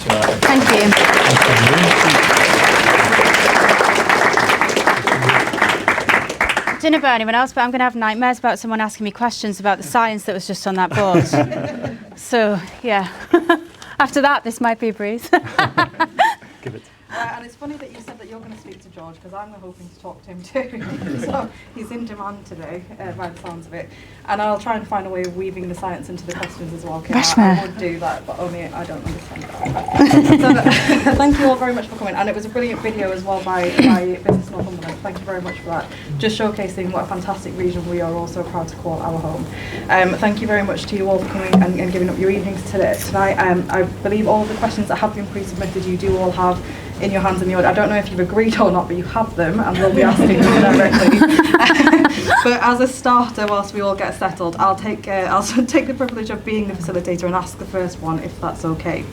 Thank you. I don't know about anyone else, but I'm going to have nightmares about someone asking me questions about the science that was just on that board. So, yeah. After that, this might be a breeze. Give it. And it's funny that you said that you're going to speak to George, because I'm hoping to talk to him too. So he's in demand today, by the sounds of it. And I'll try and find a way of weaving the science into the questions as well, because I would do that, but only I don't understand that. So thank you all very much for coming. And it was a brilliant video as well by Business Northumberland. Thank you very much for that. Just showcasing what a fantastic region we are also proud to call our home. Thank you very much to you all for coming and giving up your evenings tonight. I believe all the questions that have been pre-submitted you do all have in your hands in the order. I don't know if you've agreed or not, but you have them, and we'll be asking you directly. But as a starter, whilst we all get settled, I'll take the privilege of being the facilitator and ask the first one, if that's okay.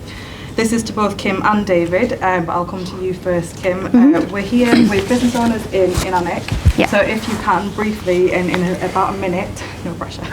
This is to both Kim and David, but I'll come to you first, Kim. We're here with business owners in Alnwick. Yeah. So if you can, briefly, in about a minute, no pressure,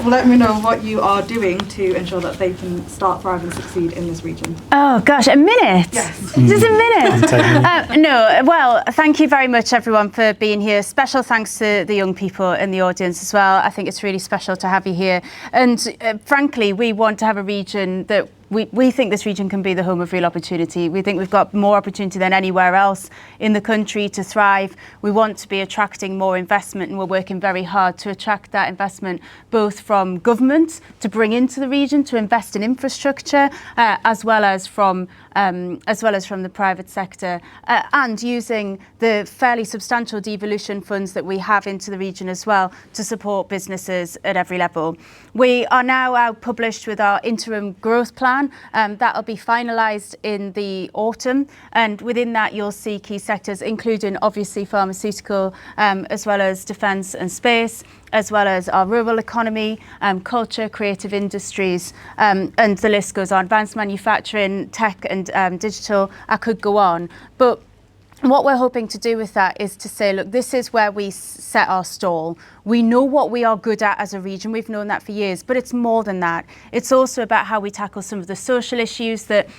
let me know what you are doing to ensure that they can start, thrive and succeed in this region. Oh gosh, a minute? Yes. Just a minute? No, well, thank you very much everyone for being here. Special thanks to the young people in the audience as well. I think it's really special to have you here. And frankly, we want to have a region that we think this region can be the home of real opportunity. We think we've got more opportunity than anywhere else in the country to thrive. We want to be attracting more investment, and we're working very hard to attract that investment, both from government to bring into the region to invest in infrastructure, as well as from the private sector, and using the fairly substantial devolution funds that we have into the region as well to support businesses at every level. We are now out published with our interim growth plan. That'll be finalised in the autumn, and within that you'll see key sectors, including obviously pharmaceutical, as well as defence and space, as well as our rural economy, culture, creative industries, and the list goes on. Advanced manufacturing, tech and digital, I could go on. But what we're hoping to do with that is to say, look, this is where we set our stall. We know what we are good at as a region. We've known that for years, but it's more than that. It's also about how we tackle some of the social issues that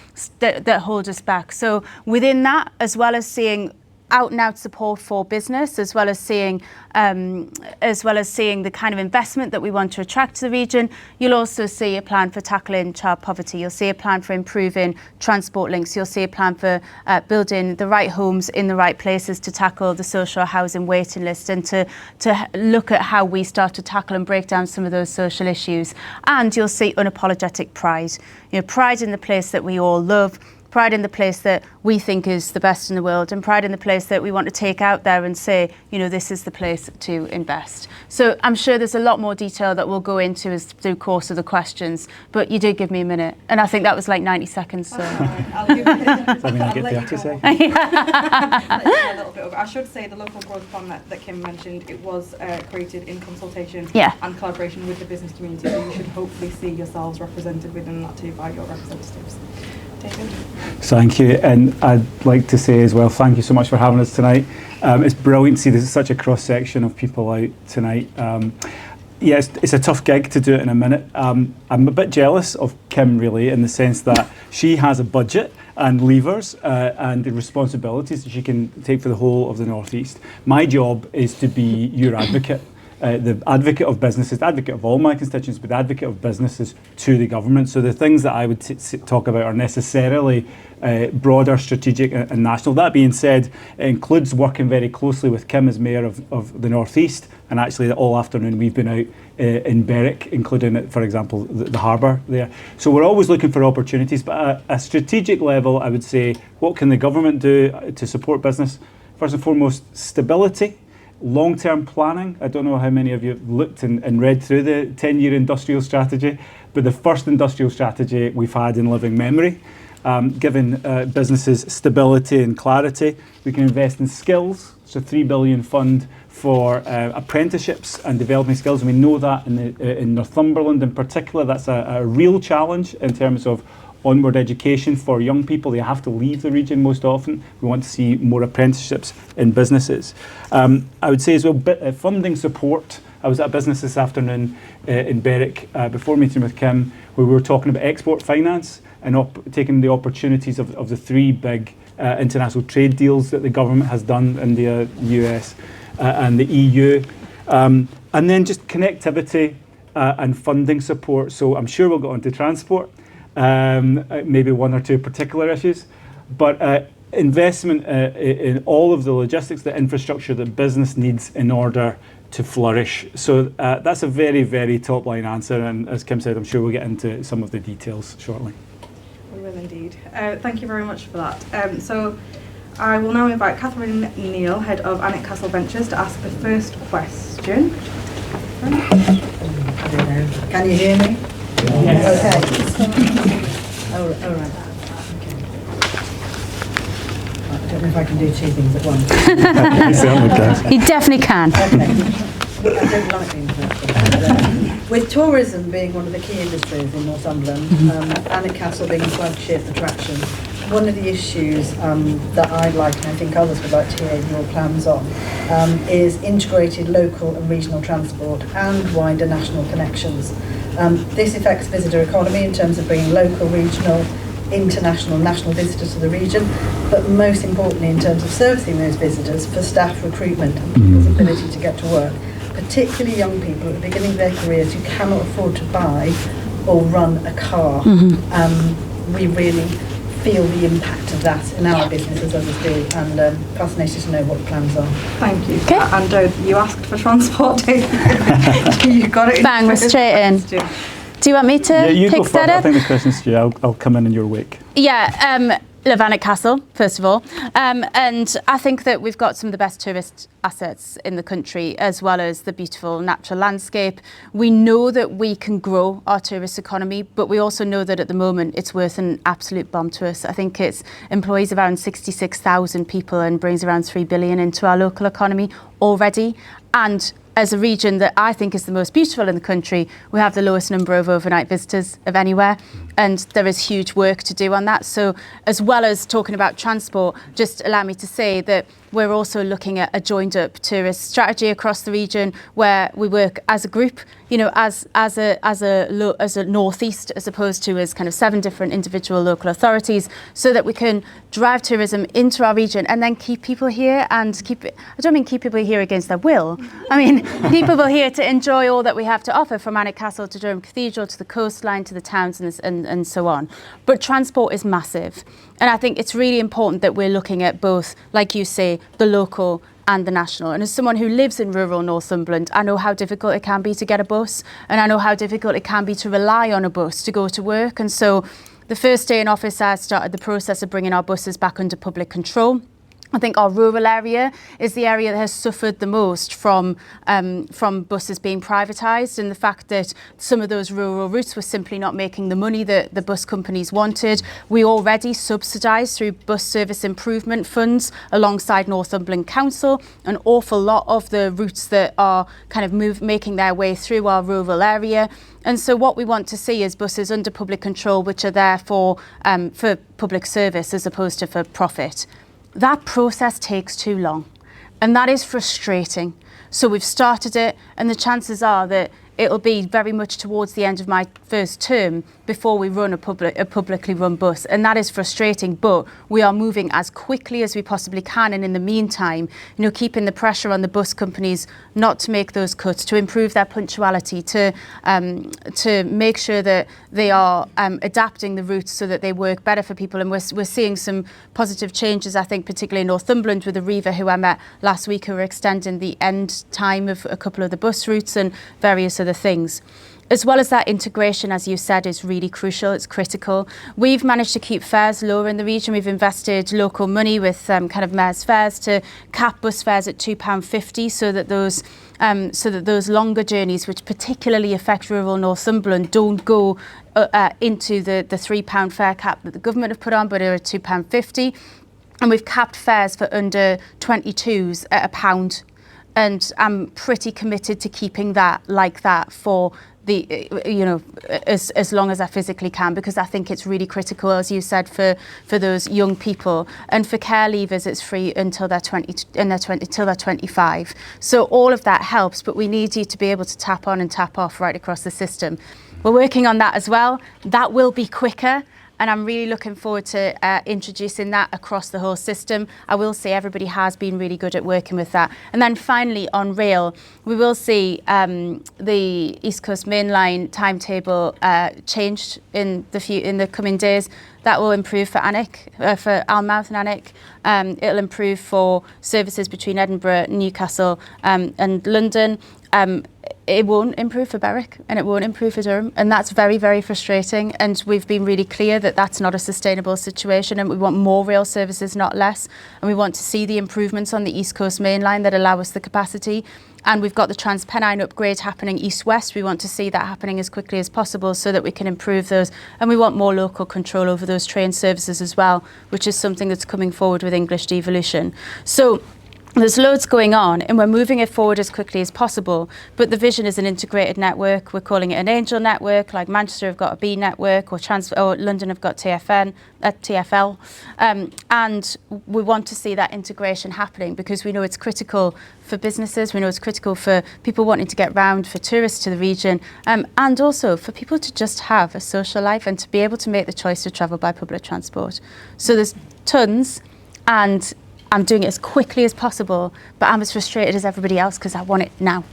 hold us back. So within that, as well as seeing out and out support for business, as well as seeing the kind of investment that we want to attract to the region, you'll also see a plan for tackling child poverty. You'll see a plan for improving transport links. You'll see a plan for building the right homes in the right places to tackle the social housing waiting list, and to look at how we start to tackle and break down some of those social issues. And you'll see unapologetic pride. You know, pride in the place that we all love, pride in the place that we think is the best in the world, and pride in the place that we want to take out there and say, you know, this is the place to invest. So I'm sure there's a lot more detail that we'll go into as through the course of the questions, but you did give me a minute, and I think that was like 90 seconds. So I'll give you a little bit of, I should say the local growth plan that Kim mentioned, it was created in consultation and collaboration with the business community, so you should hopefully see yourselves represented within that too by your representatives. David. Thank you, and I'd like to say as well, thank you so much for having us tonight. It's brilliant to see there's such a cross section of people out tonight. Yeah, it's a tough gig to do it in a minute. I'm a bit jealous of Kim, really, in the sense that she has a budget and levers and the responsibilities that she can take for the whole of the North East. My job is to be your advocate. The advocate of businesses, the advocate of all my constituents, but the advocate of businesses to the government. So the things that I would talk about are necessarily broader, strategic and national. That being said, it includes working very closely with Kim as Mayor of the North East, and actually all afternoon we've been out in Berwick, including, for example, the harbour there. So we're always looking for opportunities, but at a strategic level, I would say, what can the government do to support business? First and foremost, stability. Long-term planning. I don't know how many of you have looked and read through the 10-year industrial strategy, but the first industrial strategy we've had in living memory, giving businesses stability and clarity. We can invest in skills. It's a £3 billion fund for apprenticeships and developing skills. And we know that in Northumberland in particular, that's a real challenge in terms of onward education for young people. They have to leave the region most often. We want to see more apprenticeships in businesses. I would say as well, funding support. I was at a business this afternoon in Berwick before meeting with Kim, where we were talking about export finance and taking the opportunities of the 3 big international trade deals that the government has done, India, US and the EU. And then just connectivity and funding support. So I'm sure we'll go on to transport, maybe 1 or 2 particular issues, but investment in all of the logistics, the infrastructure that business needs in order to flourish. So that's a very, very top line answer. And as Kim said, I'm sure we'll get into some of the details shortly. We will indeed. Thank you very much for that. So I will now invite Catherine Neal, Head of Alnwick Castle Ventures, to ask the first question. I don't know. Can you hear me? Yes. Okay. All right. I don't know if I can do 2 things at once. You certainly can. You definitely can. Okay. I don't like being first. With tourism being one of the key industries in Northumberland, Alnwick Castle being a flagship attraction, one of the issues that I'd like, and I think others would like to hear your plans on, is integrated local and regional transport and wider national connections. This affects visitor economy in terms of bringing local, regional, international, national visitors to the region, but most importantly in terms of servicing those visitors for staff recruitment and people's ability to get to work, particularly young people at the beginning of their careers who cannot afford to buy or run a car. We really feel the impact of that in our business as others do, and fascinated to know what the plans are. Thank you. Okay. And you asked for transport. You got it. Bang, we're straight in. Do you want me to you pick go first. that up? I think the question's to you. I'll come in your wake. Yeah, love Alnwick Castle, first of all. And I think that we've got some of the best tourist assets in the country, as well as the beautiful natural landscape. We know that we can grow our tourist economy, but we also know that at the moment it's worth an absolute bomb to us. I think it employs around 66,000 people and brings around 3 billion into our local economy already. And as a region that I think is the most beautiful in the country, we have the lowest number of overnight visitors of anywhere, and there is huge work to do on that. So as well as talking about transport, just allow me to say that we're also looking at a joined up tourist strategy across the region where we work as a group, you know, as a northeast, as opposed to as kind of 7 different individual local authorities, so that we can drive tourism into our region and then keep people here and I don't mean keep people here against their will. I mean, keep people here to enjoy all that we have to offer, from Alnwick Castle to Durham Cathedral to the coastline to the towns and so on. But transport is massive. And I think it's really important that we're looking at both, like you say, the local and the national. And as someone who lives in rural Northumberland, I know how difficult it can be to get a bus, and I know how difficult it can be to rely on a bus to go to work. And so the first day in office, I started the process of bringing our buses back under public control. I think our rural area is the area that has suffered the most from buses being privatised, and the fact that some of those rural routes were simply not making the money that the bus companies wanted. We already subsidise through bus service improvement funds alongside Northumberland Council an awful lot of the routes that are kind of making their way through our rural area. And so what we want to see is buses under public control, which are there for public service as opposed to for profit. That process takes too long, and that is frustrating. So we've started it, and the chances are that it'll be very much towards the end of my first term before we run a publicly run bus, and that is frustrating, but we are moving as quickly as we possibly can, and in the meantime, you know, keeping the pressure on the bus companies not to make those cuts, to improve their punctuality, to make sure that they are adapting the routes so that they work better for people. And we're seeing some positive changes, I think, particularly in Northumberland with Arriva, who I met last week, who are extending the end time of a couple of the bus routes and various other things. As well as that, integration, as you said, is really crucial. It's critical. We've managed to keep fares lower in the region. We've invested local money with kind of mayor's fares to cap bus fares at £2.50, so that those longer journeys, which particularly affect rural Northumberland, don't go into the £3 fare cap that the government have put on, but are at £2.50. And we've capped fares for under 22s at £1. And I'm pretty committed to keeping that like that for as long as I physically can, because I think it's really critical, as you said, for those young people. And for care leavers, it's free until they're 25. So all of that helps, but we need you to be able to tap on and tap off right across the system. We're working on that as well. That will be quicker. And I'm really looking forward to introducing that across the whole system. I will say everybody has been really good at working with that. And then finally on rail, we will see the East Coast Main Line timetable changed in the coming days. That will improve for for Alnwick and Alnwick. It'll improve for services between Edinburgh, Newcastle and London. It won't improve for Berwick and it won't improve for Durham, and that's very, very frustrating, and we've been really clear that that's not a sustainable situation, and we want more rail services, not less, and we want to see the improvements on the East Coast Main Line that allow us the capacity. And we've got the Transpennine upgrade happening east-west. We want to see that happening as quickly as possible so that we can improve those, and we want more local control over those train services as well, which is something that's coming forward with English devolution. So there's loads going on, and we're moving it forward as quickly as possible. But the vision is an integrated network. We're calling it an angel network, like Manchester have got a B network, or London have got TfL. And we want to see that integration happening because we know it's critical for businesses. We know it's critical for people wanting to get round, for tourists to the region, and also for people to just have a social life and to be able to make the choice to travel by public transport. So there's tons, and I'm doing it as quickly as possible, but I'm as frustrated as everybody else because I want it now.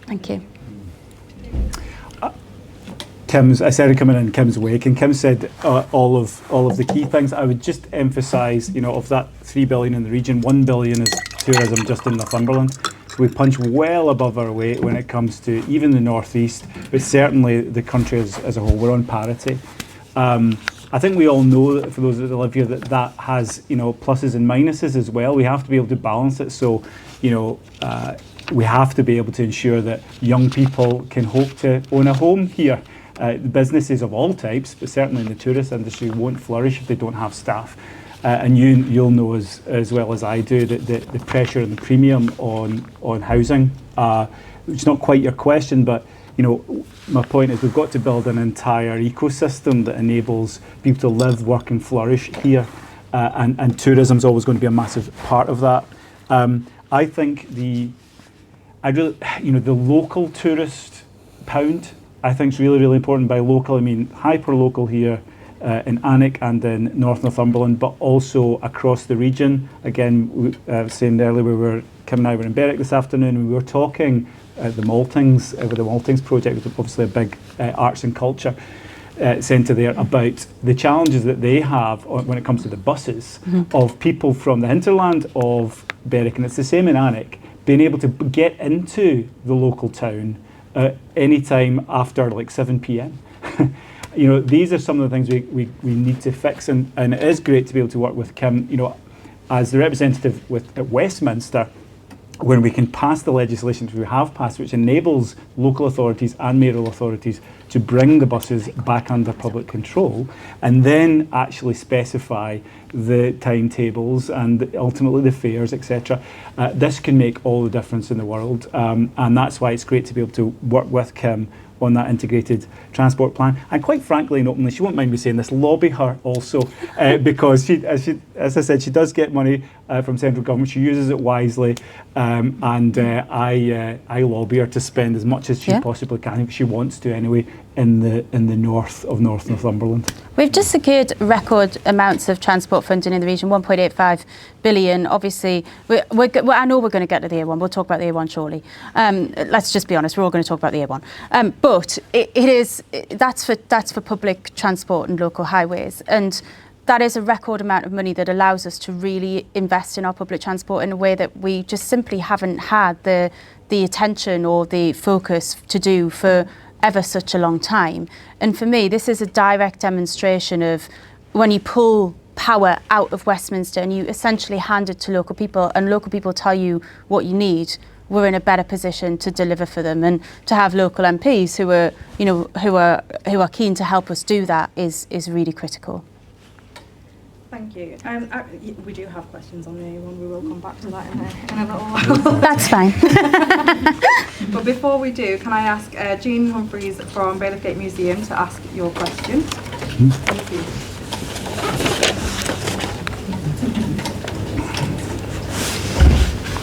Thank you. I said coming in Kim's wake, and Kim said all of the key things. I would just emphasise, of that 3 billion in the region, 1 billion is tourism just in Northumberland. So we punch well above our weight when it comes to even the northeast, but certainly the country as a whole. We're on parity. I think we all know that for those that live here that has pluses and minuses as well. We have to be able to balance it. So we have to be able to ensure that young people can hope to own a home here. Businesses of all types, but certainly in the tourist industry, won't flourish if they don't have staff. And you'll know as well as I do that the pressure and the premium on housing, which is not quite your question, but my point is we've got to build an entire ecosystem that enables people to live, work and flourish here, and tourism is always going to be a massive part of that. I think the local tourist pound, I think is really, really important. By local, I mean hyper-local here in Alnwick and in North Northumberland, but also across the region. Again, saying earlier, Kim and I were in Berwick this afternoon, and we were talking the Maltings, with the Maltings project, which is obviously a big arts and culture centre there, about the challenges that they have when it comes to the buses of people from the hinterland of Berwick, and it's the same in Alnwick, being able to get into the local town any time after like 7 p.m. These are some of the things we need to fix, and it is great to be able to work with Kim, as the representative at Westminster, when we can pass the legislation that we have passed, which enables local authorities and mayoral authorities to bring the buses back under public control, and then actually specify the timetables and ultimately the fares, etc. This can make all the difference in the world, and that's why it's great to be able to work with Kim on that integrated transport plan. And quite frankly and openly, she won't mind me saying this, lobby her also, because she, as I said, she does get money from central government. She uses it wisely, and I lobby her to spend as much as she possibly can, if she wants to anyway, in the north of North Northumberland. We've just secured record amounts of transport funding in the region, 1.85 billion. Obviously, I know we're going to get to the A1. We'll talk about the A1 shortly. Let's just be honest, we're all going to talk about the A1. But that's for public transport and local highways. And that is a record amount of money that allows us to really invest in our public transport in a way that we just simply haven't had the attention or the focus to do for ever such a long time. And for me, this is a direct demonstration of when you pull power out of Westminster and you essentially hand it to local people, and local people tell you what you need, we're in a better position to deliver for them. And to have local MPs who are keen to help us do that is really critical. Thank Thank you. We do have questions on the A1. We will come back to that in a little while. That's fine. But before we do, can I ask Jean Humphreys from Bailiff Gate Museum to ask your question? Thank you.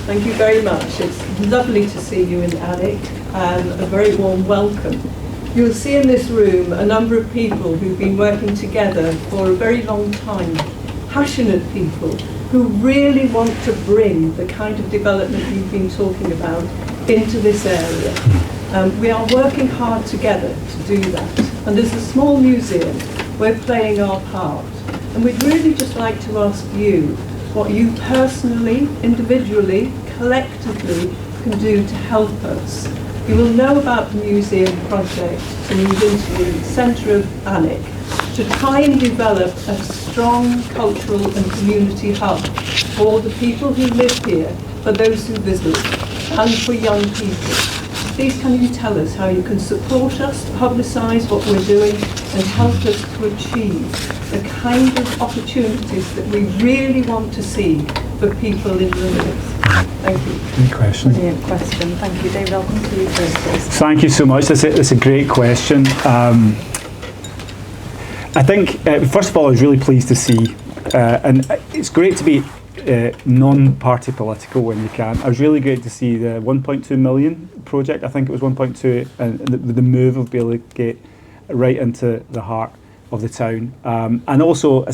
Thank you very much. It's lovely to see you in Alnwick, and a very warm welcome. You'll see in this room a number of people who've been working together for a very long time, passionate people who really want to bring the kind of development you've been talking about into this area. We are working hard together to do that. And as a small museum, we're playing our part. And we'd really just like to ask you what you personally, individually, collectively can do to help us. You will know about the museum project to move into the centre of Alnwick to try and develop a strong cultural and community hub for the people who live here, for those who visit, and for young people. Please can you tell us how you can support us, publicise what we're doing, and help us to achieve the kind of opportunities that we really want to see for people in the north. Thank you. Good question. Brilliant question. Thank you, David. I'll come to you first, please. Thank you so much. That's a great question. I think, first of all, I was really pleased to see, and it's great to be non-party political when you can. I was really great to see the 1.2 million project. I think it was 1.2, and the move of Bailiff Gate right into the heart of the town. And also,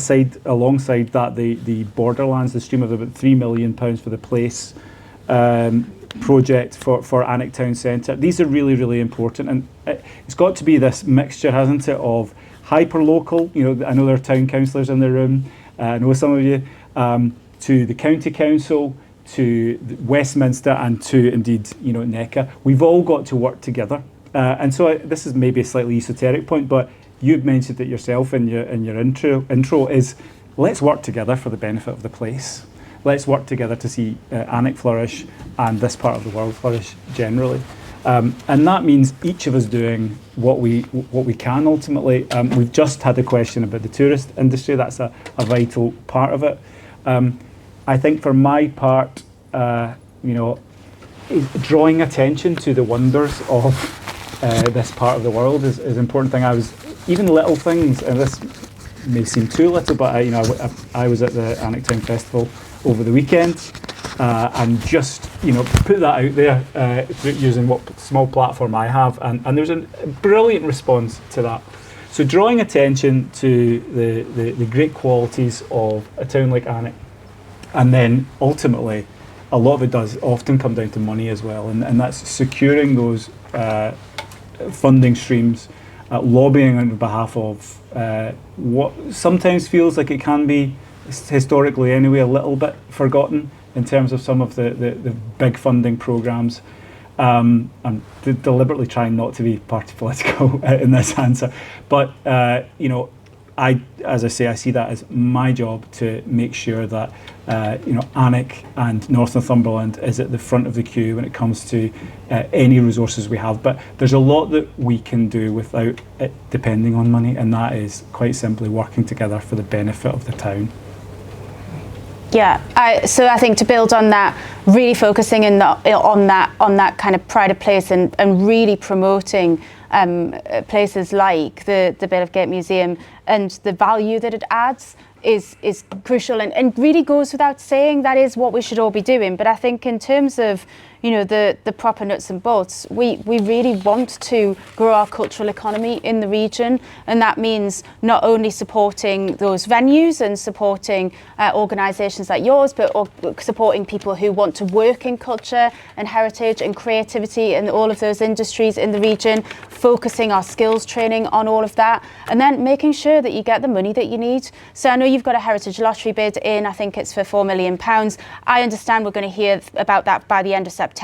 alongside that, the Borderlands, the stream of about £3 million for the place project for Alnwick Town Centre. These are really, really important, and it's got to be this mixture, hasn't it, of hyper-local, I know there are town councillors in the room, I know some of you, to the county council, to Westminster, and to indeed, NECA. We've all got to work together. And so this is maybe a slightly esoteric point, but you've mentioned it yourself in your intro is let's work together for the benefit of the place. Let's work together to see Alnwick flourish and this part of the world flourish generally. And that means each of us doing what we can ultimately. We've just had a question about the tourist industry. That's a vital part of it. I think for my part, drawing attention to the wonders of this part of the world is an important thing. Even little things, and this may seem too little, but I was at the Alnwick Town Festival over the weekend, and just put that out there using what small platform I have, and there's a brilliant response to that. So drawing attention to the great qualities of a town like Alnwick, and then ultimately a lot of it does often come down to money as well, and that's securing those funding streams, lobbying on behalf of what sometimes feels like it can be, historically anyway, a little bit forgotten in terms of some of the big funding programmes. I'm deliberately trying not to be party political in this answer, but as I say, I see that as my job to make sure that Alnwick and North Northumberland is at the front of the queue when it comes to any resources we have. But there's a lot that we can do without it depending on money, and that is quite simply working together for the benefit of the town. Yeah, so I think to build on that, really focusing on that kind of pride of place and really promoting places like the Bailiff Gate Museum and the value that it adds is crucial and really goes without saying. That is what we should all be doing. But I think in terms of the proper nuts and bolts, we really want to grow our cultural economy in the region, and that means not only supporting those venues and supporting organisations like yours, but supporting people who want to work in culture and heritage and creativity and all of those industries in the region, focusing our skills training on all of that, and then making sure that you get the money that you need. So I know you've got a heritage lottery bid in, I think it's for £4 million. I understand we're going to hear about that by the end of September.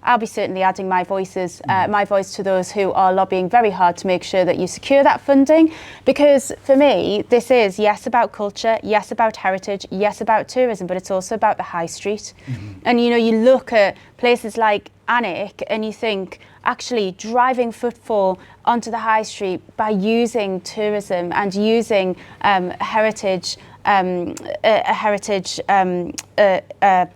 I'll be certainly adding my voice to those who are lobbying very hard to make sure that you secure that funding, because for me this is yes about culture, yes about heritage, yes about tourism, but it's also about the high street. And you look at places like Alnwick and you think actually driving footfall onto the high street by using tourism and using heritage a heritage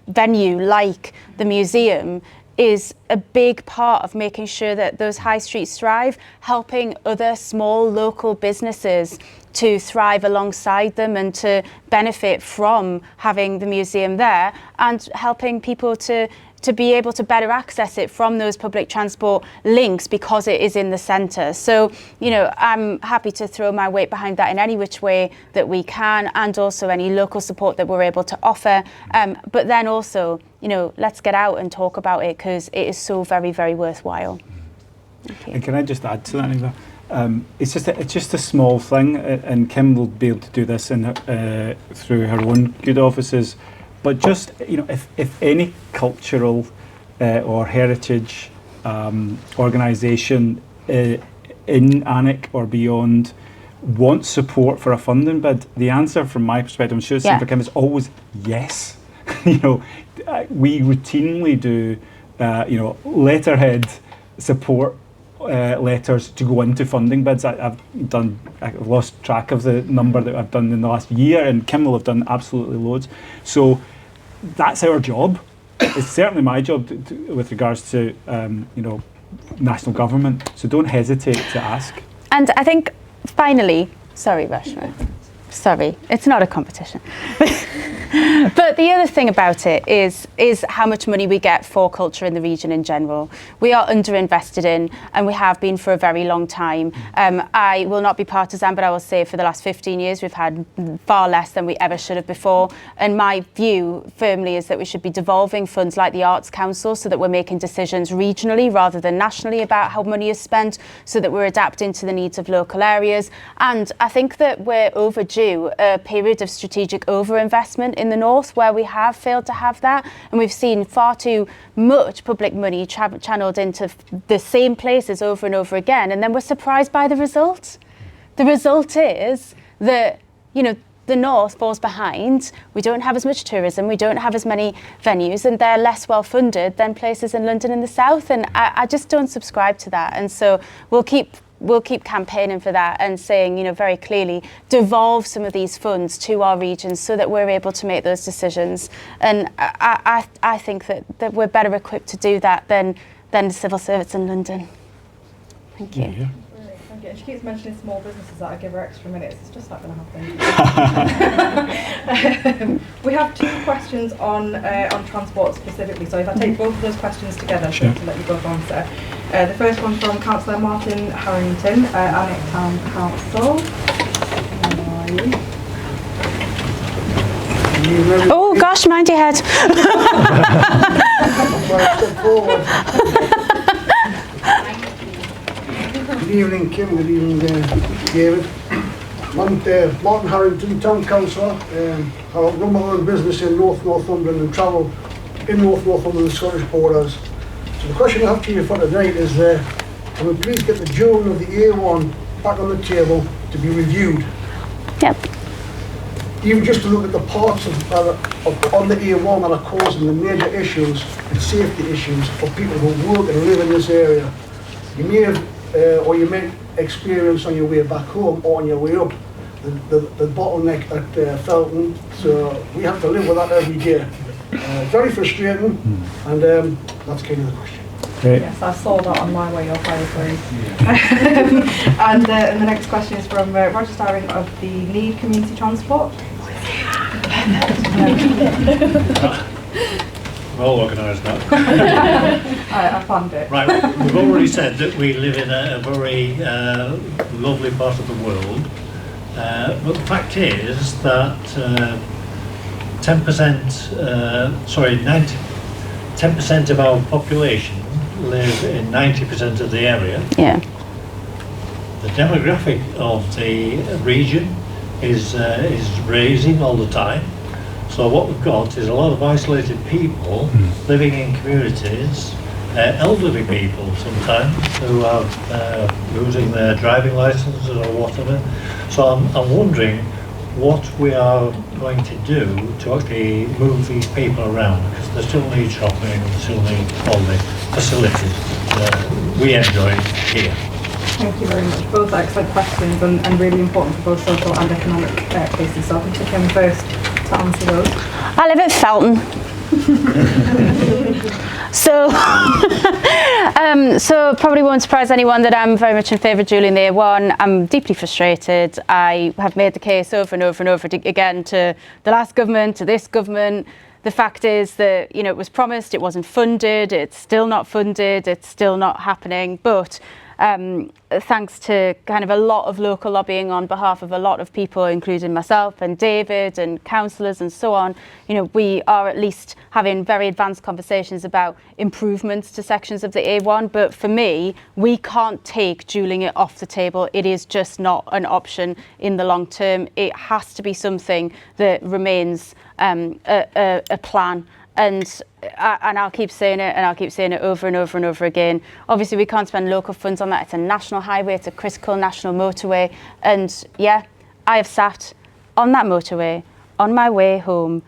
venue like the museum is a big part of making sure that those high streets thrive, helping other small local businesses to thrive alongside them and to benefit from having the museum there, and helping people to be able to better access it from those public transport links because it is in the centre. So, you know, I'm happy to throw my weight behind that in any which way that we can, and also any local support that we're able to offer. But then also, you know, let's get out and talk about it, because it is so very, very worthwhile. Thank you. And can I just add to that, Eva? It's just a small thing, and Kim will be able to do this through her own good offices. But just, you know, if any cultural or heritage organisation in Alnwick or beyond wants support for a funding bid, the answer from my perspective, I'm sure it's the same for Kim, is always yes. You know, we routinely do, you know, letterhead support letters to go into funding bids. I've lost track of the number that I've done in the last year, and Kim will have done absolutely loads. So that's our job. It's certainly my job with regards to you know, national government. So don't hesitate to ask. And I think finally, sorry, Rashma. Sorry, it's not a competition. But the other thing about it is how much money we get for culture in the region in general. We are underinvested in, and we have been for a very long time. I will not be partisan, but I will say for the last 15 years we've had far less than we ever should have before. And my view firmly is that we should be devolving funds like the Arts Council, so that we're making decisions regionally rather than nationally about how money is spent, so that we're adapting to the needs of local areas. And I think that we're overdue a period of strategic overinvestment in the north, where we have failed to have that, and we've seen far too much public money channeled into the same places over and over again, and then we're surprised by the result. The result is that, you know, the north falls behind. We don't have as much tourism, we don't have as many venues, and they're less well funded than places in London and the south, and I just don't subscribe to that. And so we'll keep campaigning for that and saying, you know, very clearly, devolve some of these funds to our regions so that we're able to make those decisions. And I think that we're better equipped to do that than the civil service in London. Thank you. Yeah. Thank you. And she keeps mentioning small businesses that I give her extra minutes. It's just not going to happen. We have two questions on transport specifically. So if I take both of those questions together, sure, to let you both answer. The first one from Councillor Martin Harrington, Alnwick Town Council. Where are you? Oh gosh, mind your head. Good evening, Kim. Good evening, David. Martin Harrington, Town Councillor. I run my own business in North Northumberland and travel in North Northumberland and Scottish borders. So the question I have to you for tonight is, can we please get the jewel of the A1 back on the table to be reviewed? Yep. Even just to look at the parts on the A1 that are causing the major issues and safety issues for people who work and live in this area. You may have, or you may experience on your way back home or on your way up, the bottleneck at Felton. So we have to live with that every day. Very frustrating, and that's kind of the question. Okay. Yes, I saw that on my way up, I agree. And the next question is from Roger Starring of the Need Community Transport. Well organised now. I found it. Right, we've already said that we live in a very lovely part of the world, but the fact is that 10% of our population live in 90% of the area. Yeah. The demographic of the region is raising all the time. So what we've got is a lot of isolated people living in communities, elderly people sometimes, who are losing their driving licenses or whatever. So I'm wondering what we are going to do to actually move these people around, because they still need shopping, they still need all the facilities we enjoy here. Thank you very much. Both excellent questions and really important for both social and economic cases. So I'll pick Kim first to answer those. I live at Felton. So, so probably won't surprise anyone that I'm very much in favour of dualling the A1. I'm deeply frustrated. I have made the case over and over and over again to the last government, to this government. The fact is that, you know, it was promised, it wasn't funded, it's still not funded, it's still not happening. But thanks to kind of a lot of local lobbying on behalf of a lot of people, including myself and David and councillors and so on, you know, we are at least having very advanced conversations about improvements to sections of the A1. But for me, we can't take dualling it off the table. It is just not an option in the long term. It has to be something that remains a plan. And I'll keep saying it, and I'll keep saying it over and over and over again. Obviously, we can't spend local funds on that. It's a national highway. It's a critical national motorway. And yeah, I have sat on that motorway on my way home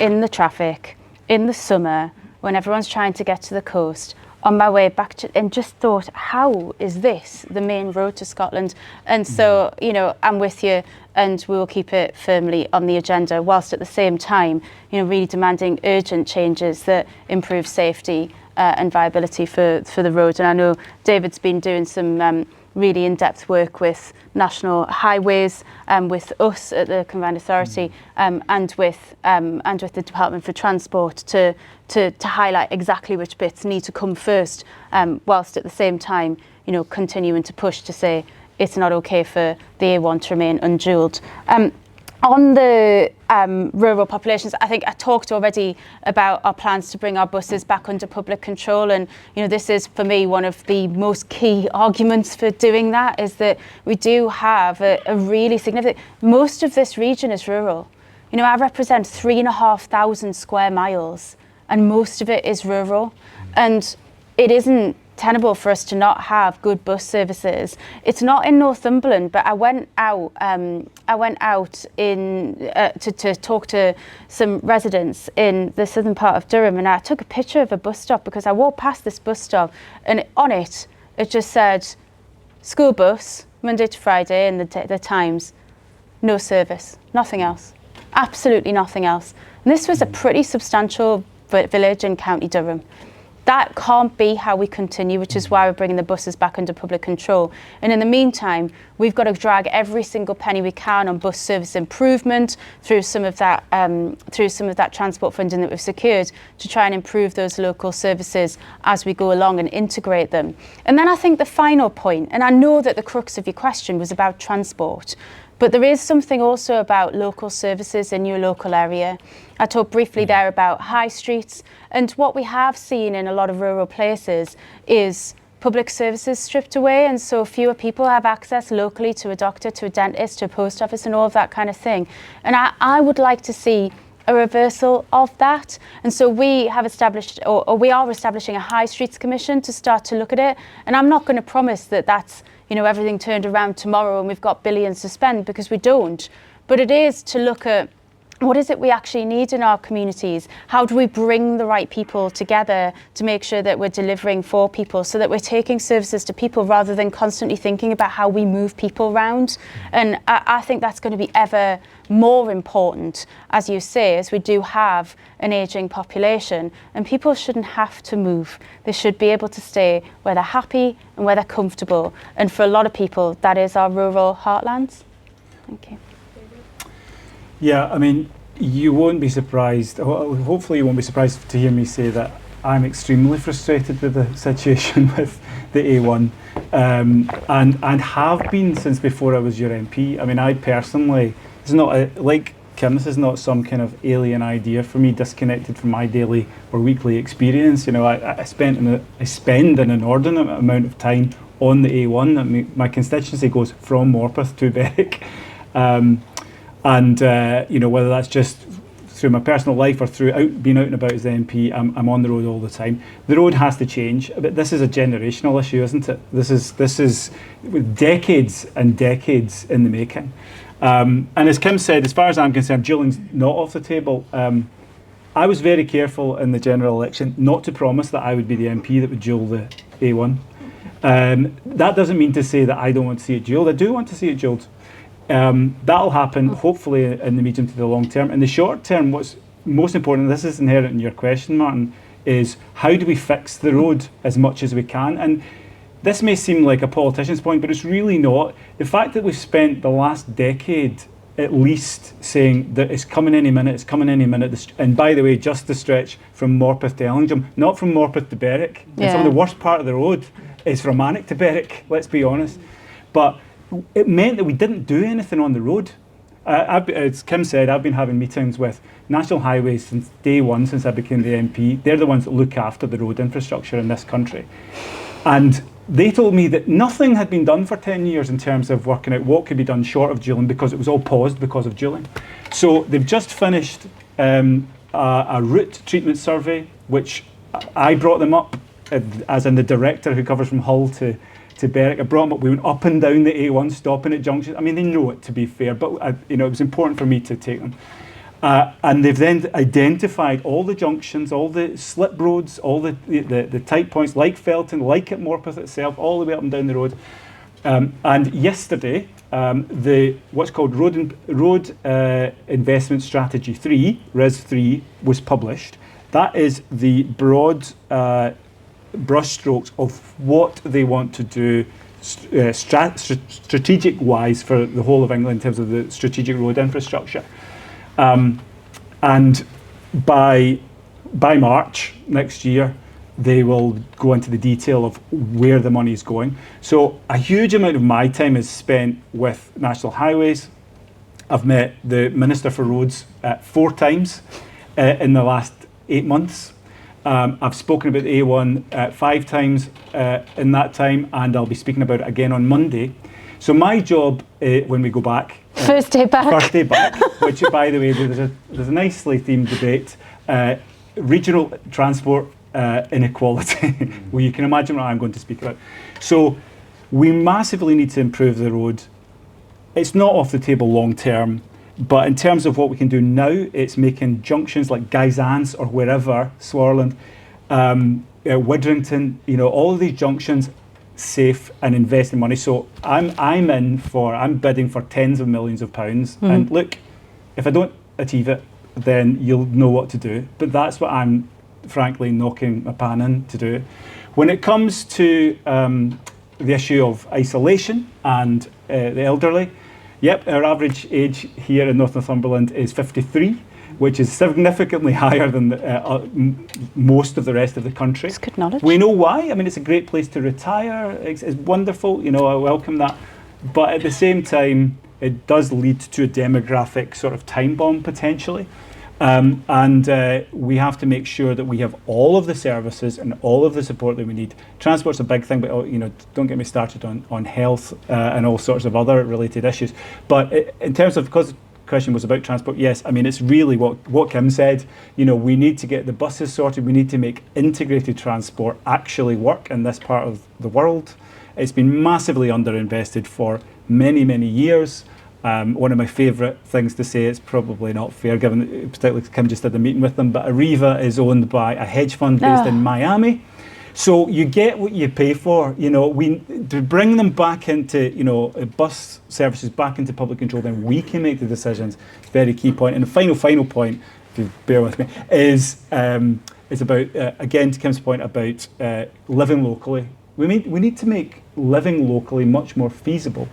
in the traffic in the summer when everyone's trying to get to the coast, on my way back to, and just thought, how is this the main road to Scotland? And so, you know, I'm with you, and we will keep it firmly on the agenda, whilst at the same time, you know, really demanding urgent changes that improve safety and viability for the road. And I know David's been doing some really in-depth work with National Highways, with us at the Combined Authority, and with the Department for Transport to highlight exactly which bits need to come first, whilst at the same time, you know, continuing to push to say it's not okay for the A1 to remain undualed. On the rural populations, I think I talked already about our plans to bring our buses back under public control, and you know, this is for me one of the most key arguments for doing that, is that we do have a really significant, most of this region is rural. You know, I represent 3,500 square miles, and most of it is rural, and it isn't tenable for us to not have good bus services. It's not in Northumberland, but I went out in to talk to some residents in the southern part of Durham, and I took a picture of a bus stop because I walked past this bus stop, and on it just said school bus Monday to Friday and the times, no service, nothing else, absolutely nothing else. And this was a pretty substantial village in County Durham. That can't be how we continue, which is why we're bringing the buses back under public control. And in the meantime, we've got to drag every single penny we can on bus service improvement through some of that transport funding that we've secured to try and improve those local services as we go along and integrate them. And then I think the final point, and I know that the crux of your question was about transport, but there is something also about local services in your local area. I talked briefly there about high streets, and what we have seen in a lot of rural places is public services stripped away, and so fewer people have access locally to a doctor, to a dentist, to a post office and all of that kind of thing. And I would like to see a reversal of that. And so we have established, or we are establishing a High Streets Commission to start to look at it. And I'm not going to promise that that's, you know, everything turned around tomorrow and we've got billions to spend, because we don't. But it is to look at what is it we actually need in our communities? How do we bring the right people together to make sure that we're delivering for people, so that we're taking services to people rather than constantly thinking about how we move people around? And I think that's going to be ever more important, as you say, as we do have an ageing population, and people shouldn't have to move. They should be able to stay where they're happy and where they're comfortable. And for a lot of people, that is our rural heartlands. Thank you. Yeah, I mean, you won't be surprised, hopefully you won't be surprised to hear me say that I'm extremely frustrated with the situation with the A1, and have been since before I was your MP. I mean, I personally, it's not like Kim, this is not some kind of alien idea for me, disconnected from my daily or weekly experience. You know, I spend an inordinate amount of time on the A1. I mean, my constituency goes from Morpeth to Berwick. And you know, whether that's just through my personal life or through being out and about as the MP, I'm on the road all the time. The road has to change, but this is a generational issue, isn't it? This is decades and decades in the making. And as Kim said, as far as I'm concerned, dualling's not off the table. I was very careful in the general election not to promise that I would be the MP that would dual the A1. That doesn't mean to say that I don't want to see it dualled. I do want to see it dualled. That'll happen hopefully in the medium to the long term. In the short term, what's most important, and this is inherent in your question, Martin, is how do we fix the road as much as we can? And this may seem like a politician's point, but it's really not. The fact that we've spent the last decade at least saying that it's coming any minute, it's coming any minute. And by the way, just the stretch from Morpeth to Ellingham, not from Morpeth to Berwick. And some of the worst part of the road is from Alnwick to Berwick, let's be honest. But it meant that we didn't do anything on the road. As Kim said, I've been having meetings with National Highways since day one, since I became the MP. They're the ones that look after the road infrastructure in this country. And they told me that nothing had been done for 10 years in terms of working out what could be done short of dualling, because it was all paused because of dualling. So they've just finished a route treatment survey, which I brought them up, as in the director who covers from Hull to Berwick. I brought them up. We went up and down the A1, stopping at junctions. I mean, they know it, to be fair, but it was important for me to take them. And they've then identified all the junctions, all the slip roads, all the tight points, like Felton, like at Morpeth itself, all the way up and down the road. And yesterday, what's called Road Investment Strategy 3, RIS 3, was published. That is the broad brushstrokes of what they want to do strategic-wise for the whole of England in terms of the strategic road infrastructure. And by March next year, they will go into the detail of where the money is going. So a huge amount of my time is spent with National Highways. I've met the Minister for Roads 4 times in the last 8 months. I've spoken about the A1 5 times in that time, and I'll be speaking about it again on Monday. So my job when we go back, First day back, which by the way, there's a nicely themed debate, regional transport inequality. Well, you can imagine what I'm going to speak about. So we massively need to improve the road. It's not off the table long term, but in terms of what we can do now, it's making junctions like Guy's or wherever, Swarland, Widrington, all of these junctions safe and investing money. So I'm bidding for tens of millions of pounds. And look, if I don't achieve it, then you'll know what to do. But that's what I'm frankly knocking my pan in to do. When it comes to the issue of isolation and the elderly, yep, our average age here in North Northumberland is 53, which is significantly higher than most of the rest of the country. It's good knowledge. We know why. I mean, it's a great place to retire. It's wonderful. I welcome that. But at the same time, it does lead to a demographic sort of time bomb potentially. And we have to make sure that we have all of the services and all of the support that we need. Transport's a big thing, but don't get me started on health and all sorts of other related issues. But in terms of, because the question was about transport, yes, I mean, it's really what Kim said. We need to get the buses sorted. We need to make integrated transport actually work in this part of the world. It's been massively underinvested for many, many years. One of my favourite things to say, it's probably not fair given, particularly Kim just had a meeting with them, but Arriva is owned by a hedge fund based in Miami. So you get what you pay for. To bring them back into, bus services back into public control, then we can make the decisions. Very key point. And the final point, if you bear with me, is about, again, to Kim's point about living locally. We need to make living locally much more feasible.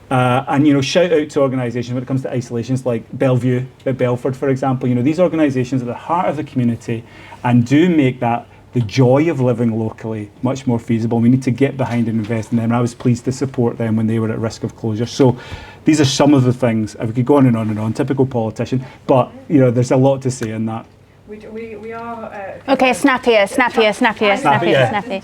And shout out to organisations when it comes to isolations like Bellevue at Belford, for example. These organisations are the heart of the community and do make that the joy of living locally much more feasible. We need to get behind and invest in them. And I was pleased to support them when they were at risk of closure. So these are some of the things. We could go on and on and on. Typical politician, but there's a lot to say in that. We are... Okay, snappier. Terribly.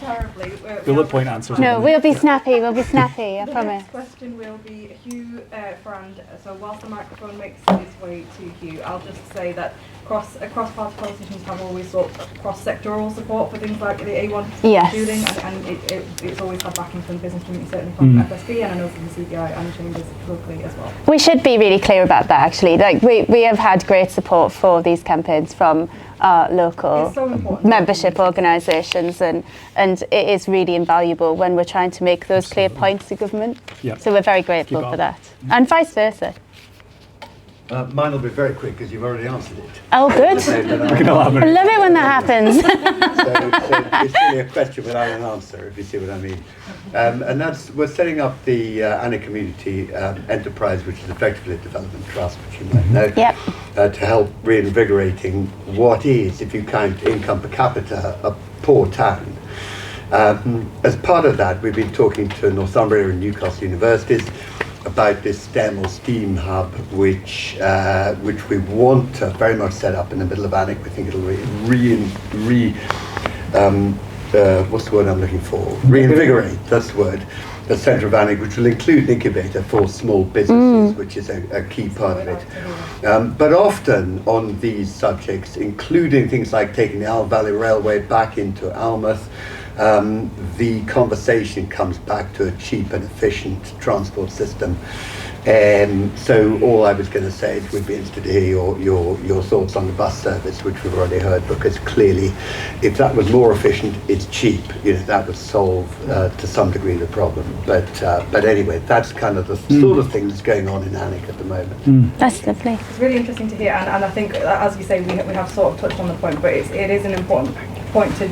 Bullet point answers. No, we'll be snappy, I promise. The next question will be Hugh Frand. So whilst the microphone makes its way to Hugh, I'll just say that cross-party politicians have always sought cross-sectoral support for things like the A1 shooting, and it's always had backing from the business community, certainly from FSB, and I know from the CBI and chambers locally as well. We should be really clear about that, actually. We have had great support for these campaigns from our local It's so important. membership organisations, and it is really invaluable when we're trying to make those clear points to government. Yep. So we're very grateful for that, and vice versa. Mine will be very quick because you've already answered it. Oh, good. So, but I love it when that happens. so it's really a question without an answer, if you see what I mean. And that's, we're setting up the Alnwick Community Enterprise, which is effectively a development trust, which you might know, Yep. to help reinvigorating what is, if you count income per capita, a poor town. As part of that, we've been talking to Northumberland and Newcastle universities about this STEM or STEAM hub, which we want to very much set up in the middle of Alnwick. We think it'll what's the word I'm looking for? Reinvigorate, that's the word. The centre of Alnwick, which will include an incubator for small businesses, which is a key part of it. But often on these subjects, including things like taking the Aln Valley Railway back into Alnmouth, the conversation comes back to a cheap and efficient transport system. So all I was going to say is we'd be interested to hear your thoughts on the bus service, which we've already heard, because clearly if that was more efficient, it's cheap. You know, that would solve to some degree the problem. But anyway, that's kind of the sort of thing that's going on in Alnwick at the moment. That's lovely. It's really interesting to hear, and I think, as you say, we have sort of touched on the point, but it is an important point to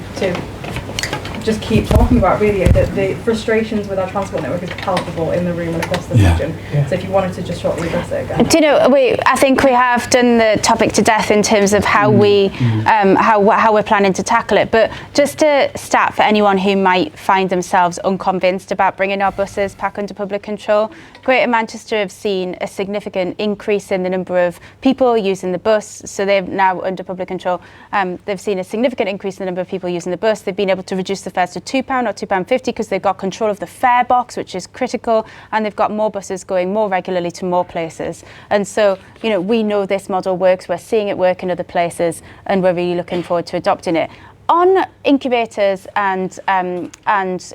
just keep talking about. Really, the frustrations with our transport network is palpable in the room and across the region. So if you wanted to just shortly address it again. Do you know, I think we have done the topic to death in terms of how how we're planning to tackle it. But just to start, for anyone who might find themselves unconvinced about bringing our buses back under public control, Greater Manchester have seen a significant increase in the number of people using the bus. So they're now under public control. They've seen a significant increase in the number of people using the bus. They've been able to reduce the fares to £2 or £2.50 because they've got control of the fare box, which is critical, and they've got more buses going more regularly to more places. And so, you know, we know this model works. We're seeing it work in other places, and we're really looking forward to adopting it. On incubators and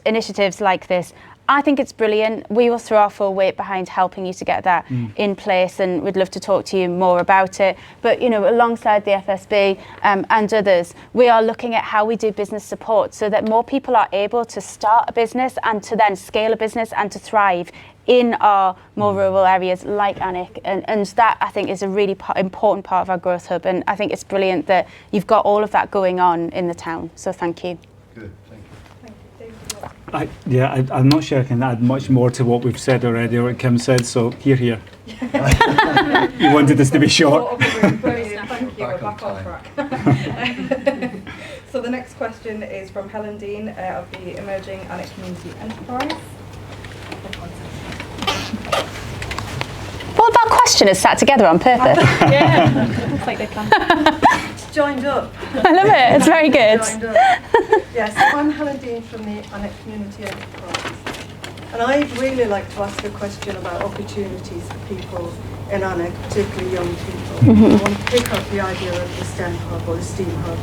initiatives like this, I think it's brilliant. We will throw our full weight behind helping you to get that in place, and we'd love to talk to you more about it. But, you know, alongside the FSB and others, we are looking at how we do business support so that more people are able to start a business and to then scale a business and to thrive in our more rural areas like Alnwick. And that, I think, is a really important part of our growth hub. And I think it's brilliant that you've got all of that going on in the town. So thank you. Good, thank you. I'm not sure I can add much more to what we've said already or what Kim said, so here. You wanted this to be short. Brilliant, thank you. We're back on track. So the next question is from Helen Dean of the Emerging Alnwick Community Enterprise. All of our questioners sat together on purpose. Yeah, looks like they can. Joined up. I love it. It's very good. Joined up. Yes, I'm Helen Dean from the Alnwick Community Enterprise. And I'd really like to ask a question about opportunities for people in Alnwick, particularly young people. I want to pick up the idea of the STEM hub or the STEAM hub.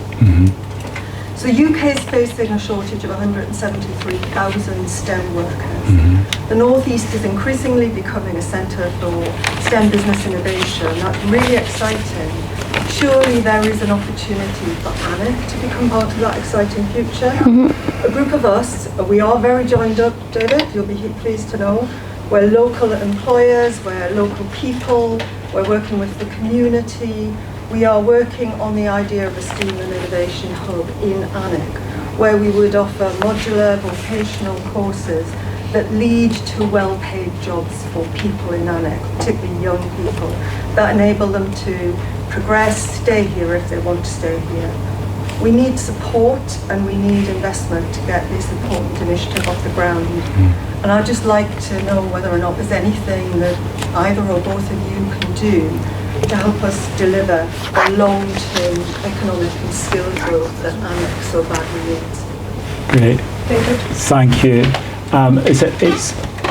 So UK is facing a shortage of 173,000 STEM workers. The North East is increasingly becoming a centre for STEM business innovation. That's really exciting. Surely there is an opportunity for Alnwick to become part of that exciting future. A group of us, we are very joined up, David, you'll be pleased to know. We're local employers, we're local people, we're working with the community. We are working on the idea of a STEAM and innovation hub in Alnwick, where we would offer modular vocational courses that lead to well-paid jobs for people in Alnwick, particularly young people, that enable them to progress, stay here if they want to stay here. We need support and we need investment to get this important initiative off the ground. And I'd just like to know whether or not there's anything that either or both of you can do to help us deliver the long-term economic and skill growth that Alnwick so badly needs. Great. Thank you.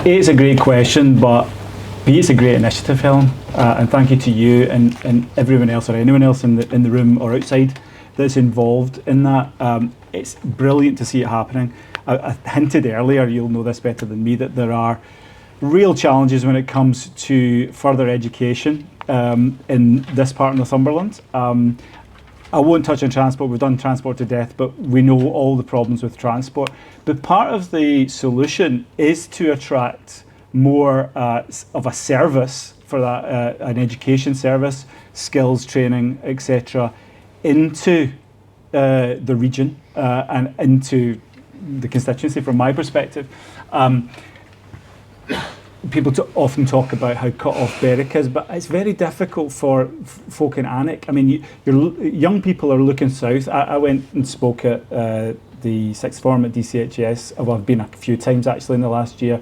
It's a great question, but B, it's a great initiative, Helen, and thank you to you and everyone else or anyone else in the room or outside that's involved in that. It's brilliant to see it happening. I hinted earlier, you'll know this better than me, that there are real challenges when it comes to further education in this part of Northumberland. I won't touch on transport. We've done transport to death, but we know all the problems with transport. But part of the solution is to attract more of a service for that, an education service, skills training, etc., into the region and into the constituency. From my perspective, people often talk about how cut off Berwick is, but it's very difficult for folk in Alnwick. I mean, young people are looking south. I went and spoke at the sixth form at DCHS. Well, I've been a few times actually in the last year,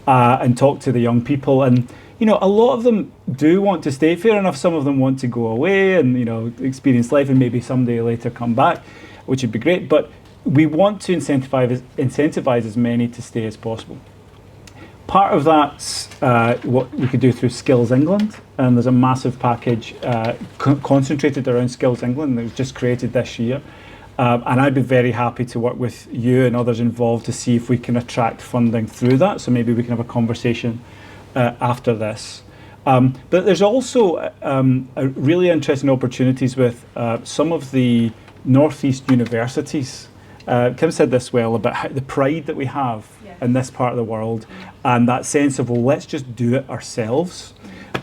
and talked to the young people. And you know, a lot of them do want to stay. Fair enough, some of them want to go away and, you know, experience life and maybe someday later come back, which would be great. But we want to incentivize as many to stay as possible. Part of that's what we could do through Skills England, and there's a massive package concentrated around Skills England that was just created this year. And I'd be very happy to work with you and others involved to see if we can attract funding through that. So maybe we can have a conversation after this. But there's also really interesting opportunities with some of the Northeast universities. Kim said this well about the pride that we have in this part of the world, and that sense of, well, let's just do it ourselves.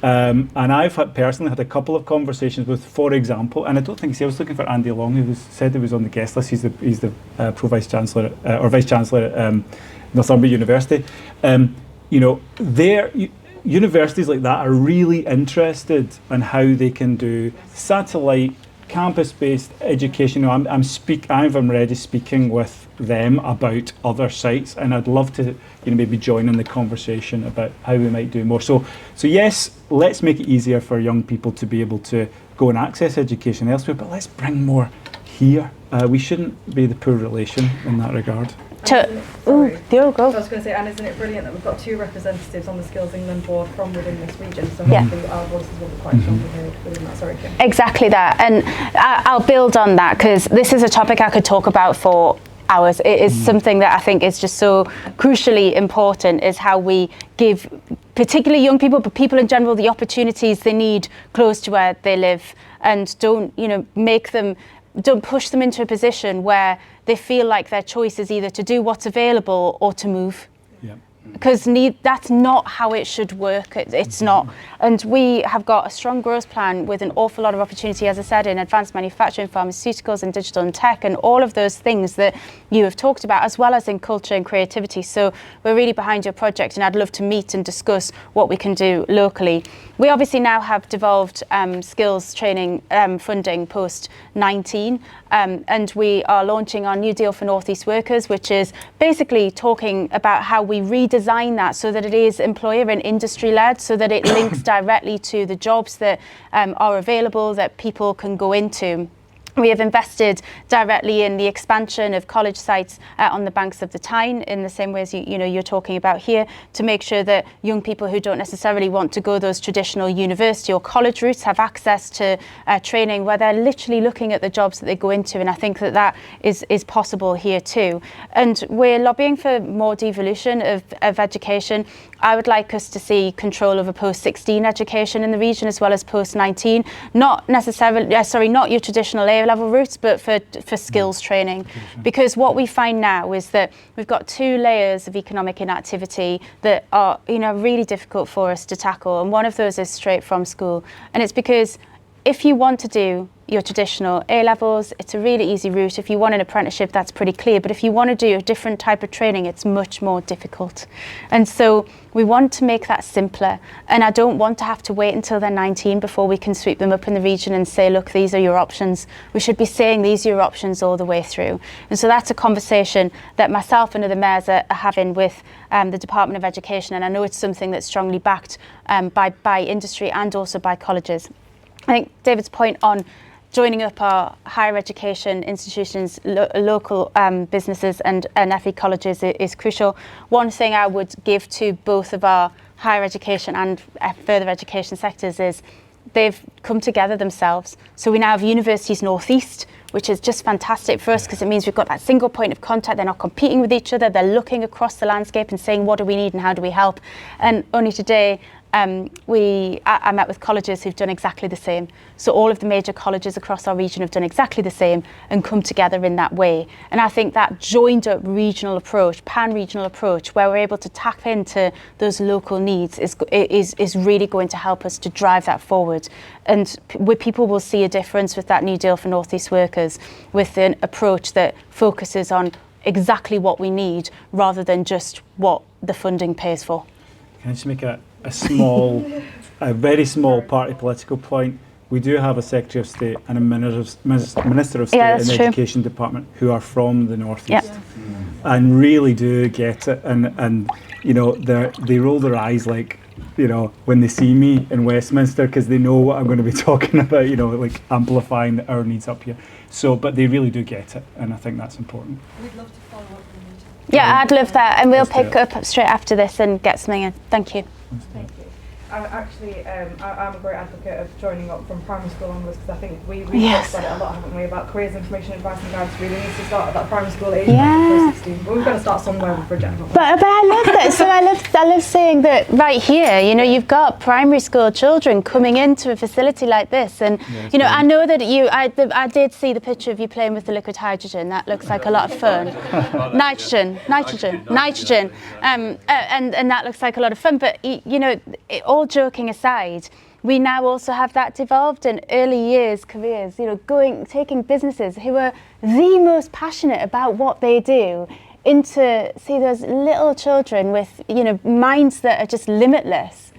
And I've personally had a couple of conversations with, for example, and I don't think I was looking for Andy Long, who said he was on the guest list. He's the Pro Vice Chancellor or Vice Chancellor at Northumberland University. You know, universities like that are really interested in how they can do satellite, campus-based education. You know, I'm already speaking with them about other sites, and I'd love to, you know, maybe join in the conversation about how we might do more. So yes, let's make it easier for young people to be able to go and access education elsewhere, but let's bring more here. We shouldn't be the poor relation in that regard. Go. I was going to say, and isn't it brilliant that we've got 2 representatives on the Skills England board from within this region, so hopefully our voices will be quite strongly heard within that. Sorry, Kim. Exactly that, and I'll build on that because this is a topic I could talk about for hours. It is something that I think is just so crucially important, is how we give particularly young people, but people in general, the opportunities they need close to where they live, and don't push them into a position where they feel like their choice is either to do what's available or to move. Yeah. Because that's not how it should work. It's not. And we have got a strong growth plan with an awful lot of opportunity, as I said, in advanced manufacturing, pharmaceuticals and digital and tech and all of those things that you have talked about, as well as in culture and creativity. So we're really behind your project, and I'd love to meet and discuss what we can do locally. We obviously now have devolved skills training funding post-19, and we are launching our new deal for North East workers, which is basically talking about how we redesign that so that it is employer and industry led, so that it links directly to the jobs that are available that people can go into. We have invested directly in the expansion of college sites on the banks of the Tyne, in the same way as you're talking about here, to make sure that young people who don't necessarily want to go those traditional university or college routes have access to training where they're literally looking at the jobs that they go into. And I think that is possible here too. And we're lobbying for more devolution of education. I would like us to see control over post-16 education in the region as well as post-19. Not your traditional A-level routes, but for skills training. Because what we find now is that we've got 2 layers of economic inactivity that are, really difficult for us to tackle. And one of those is straight from school. And it's because if you want to do your traditional A-levels, it's a really easy route. If you want an apprenticeship, that's pretty clear. But if you want to do a different type of training, it's much more difficult. And so we want to make that simpler. And I don't want to have to wait until they're 19 before we can sweep them up in the region and say, look, these are your options. We should be saying these are your options all the way through. And so that's a conversation that myself and other mayors are having with the Department of Education. And I know it's something that's strongly backed by industry and also by colleges. I think David's point on joining up our higher education institutions, local businesses and FE colleges is crucial. One thing I would give to both of our higher education and further education sectors is they've come together themselves. So we now have Universities North East, which is just fantastic for us because it means we've got that single point of contact. They're not competing with each other. They're looking across the landscape and saying, what do we need and how do we help? And only today, I met with colleges who've done exactly the same. So all of the major colleges across our region have done exactly the same and come together in that way. And I think that joined up regional approach, pan-regional approach, where we're able to tap into those local needs is really going to help us to drive that forward. And where people will see a difference with that new deal for North East workers, with an approach that focuses on exactly what we need rather than just what the funding pays for. Can I just make a very small party political point? We do have a Secretary of State and a Minister of State in the Education Department who are from the North East and really do get it. And you know, they roll their eyes like, you know, when they see me in Westminster, because they know what I'm going to be talking about, you know, like amplifying our needs up here. So, but they really do get it, and I think that's important. We'd love to follow up on the meeting. Yeah, I'd love that, and we'll pick up straight after this and get something in. Thank you. Thank you. I'm a great advocate of joining up from primary school onwards, because I think we've talked about it a lot, haven't we, about careers, information, advice and guidance really needs to start at that primary school age, not 16. But we've got to start somewhere with project. But I love that. So I love saying that right here, you know, you've got primary school children coming into a facility like this, and you know, I know that I did see the picture of you playing with the liquid hydrogen. That looks like a lot of fun. nitrogen, and that looks like a lot of fun. But you know, all joking aside, we now also have that devolved in early years careers, you know, taking businesses who are the most passionate about what they do into, see, those little children with, you know, minds that are just limitless.